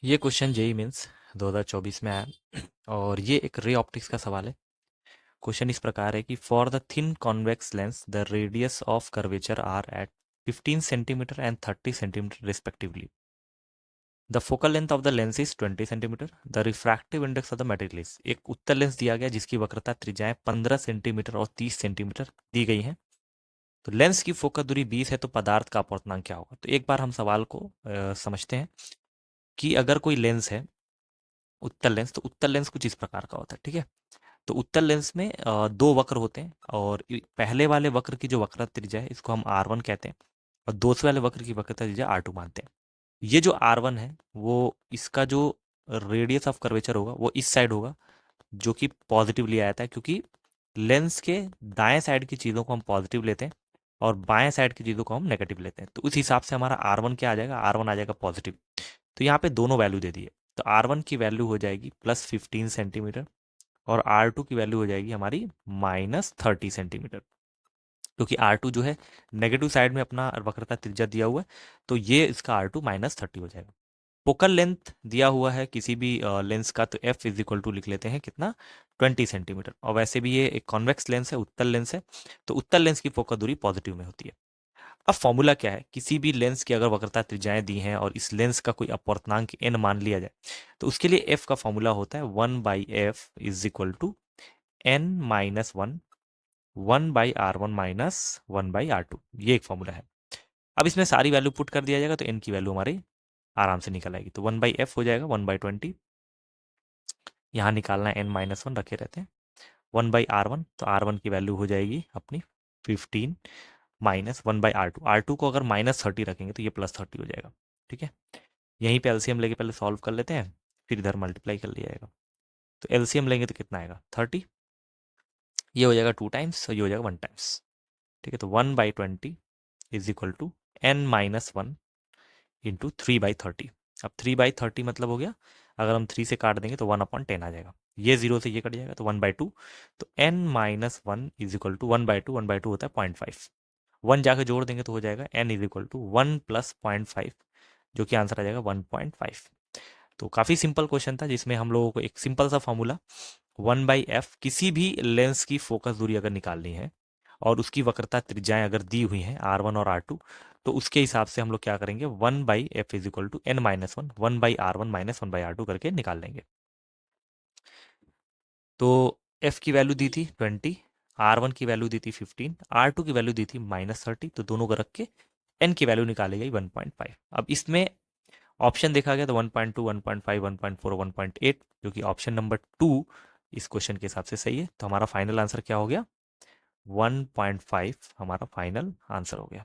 ये question JEE means 2024 में आया और ये एक रे ऑप्टिक्स का सवाल है। क्वेश्चन इस प्रकार है कि for the thin convex lens the radius of curvature are at 15 centimetre and 30 centimetre respectively. The focal length of the lens is 20 centimetre. The refractive index of the material is. एक उत्तल lens दिया गया जिसकी वक्रता त्रिज्याएं 15 centimetre और 30 centimetre दी गई हैं। तो लेंस की फोकल दूरी 20 है तो पदार्थ का अपवर्तनांक क्या होगा। तो एक बार हम सवाल को समझते हैं कि अगर कोई लेंस है उत्तल लेंस, तो उत्तल लेंस कुछ इस प्रकार का होता है। ठीक है, तो उत्तल लेंस में दो वक्र होते हैं और पहले वाले वक्र की जो वक्रता त्रिज्या है इसको हम R1 कहते हैं और दूसरे वाले वक्र की वक्रता त्रिज्या R2 मानते हैं। ये जो R1 है वो इसका जो रेडियस ऑफ कर्वेचर होगा वो इस साइड होगा, जो कि पॉजिटिव लिया जाता है क्योंकि लेंस के दाएं साइड की चीज़ों को हम पॉजिटिव लेते हैं और बाएं साइड की चीज़ों को हम नेगेटिव लेते हैं। तो उस हिसाब से हमारा R1 क्या आ जाएगा, R1 आ जाएगा पॉजिटिव। तो यहाँ पे दोनों वैल्यू दे दिए, तो R1 की वैल्यू हो जाएगी +15 सेंटीमीटर और R2 की वैल्यू हो जाएगी हमारी -30 सेंटीमीटर, क्योंकि R2 जो है नेगेटिव साइड में अपना वक्रता त्रिज्या दिया हुआ है, तो ये इसका R2 -30 हो जाएगा। फोकल लेंथ दिया हुआ है किसी भी लेंस का, तो F इज इक्वल टू लिख लेते हैं कितना, 20 सेंटीमीटर। और वैसे भी ये एक कॉन्वेक्स लेंस है, उत्तल लेंस है, तो उत्तल लेंस की फोकल दूरी पॉजिटिव में होती है। अब फॉर्मूला क्या है, किसी भी लेंस की अगर वक्रता त्रिज्याएं दी हैं और इस लेंस का कोई अपवर्तनांक n मान लिया जाए, तो उसके लिए f का फॉर्मूला होता है 1/f is equal to n-1 1/r1 - 1/r2। ये एक फॉर्मूला है। अब इसमें सारी वैल्यू पुट कर दिया जाएगा तो n की वैल्यू हमारी आराम से निकल आएगी। तो 1/f हो जाएगा 1/20, यहाँ निकालना है n-1 रखे रहते हैं। 1/r1, तो r1 की वैल्यू हो जाएगी अपनी 15 -1/r2। r2 को अगर -30 रखेंगे तो ये +30 हो जाएगा। ठीक है, यहीं पे एलसीएम लेके पहले सॉल्व कर लेते हैं, फिर इधर मल्टीप्लाई कर लिया जाएगा। तो एलसीएम लेंगे तो कितना आएगा, 30। ये हो जाएगा 2 टाइम्स और ये हो जाएगा 1 टाइम्स। ठीक है, तो 1/20 is equal to n-1 into 3/30। अब 3/30 मतलब हो गया, अगर हम 3 से काट देंगे तो 1/10 आ जाएगा। ये 0 से ये कट जाएगा तो 1/2। तो n-1 इज इक्वल टू 1/2, 1/2 होता है 0.5। 1 जाके जोड़ देंगे तो हो जाएगा n इज इक्वल टू 1 + 0.5, जो कि आंसर आ जाएगा 1.5। तो काफ़ी सिंपल क्वेश्चन था जिसमें हम लोगों को एक सिंपल सा फॉर्मूला 1/f, किसी भी लेंस की फोकस दूरी अगर निकालनी है और उसकी वक्रता त्रिज्याएं अगर दी हुई हैं R1 और R2, तो उसके हिसाब से हम लोग क्या करेंगे, 1/f is equal to n-1 1/r1 - 1/r2 करके निकाल लेंगे। तो f की वैल्यू दी थी 20, R1 की वैल्यू दी थी 15, R2 की वैल्यू दी थी -30, तो दोनों को रख के n की वैल्यू निकाली गई 1.5। अब इसमें ऑप्शन देखा गया तो 1.2, 1.5, 1.4, 1.8, जो कि ऑप्शन नंबर 2 इस क्वेश्चन के हिसाब से सही है। तो हमारा फाइनल आंसर क्या हो गया, 1.5 हमारा फाइनल आंसर हो गया।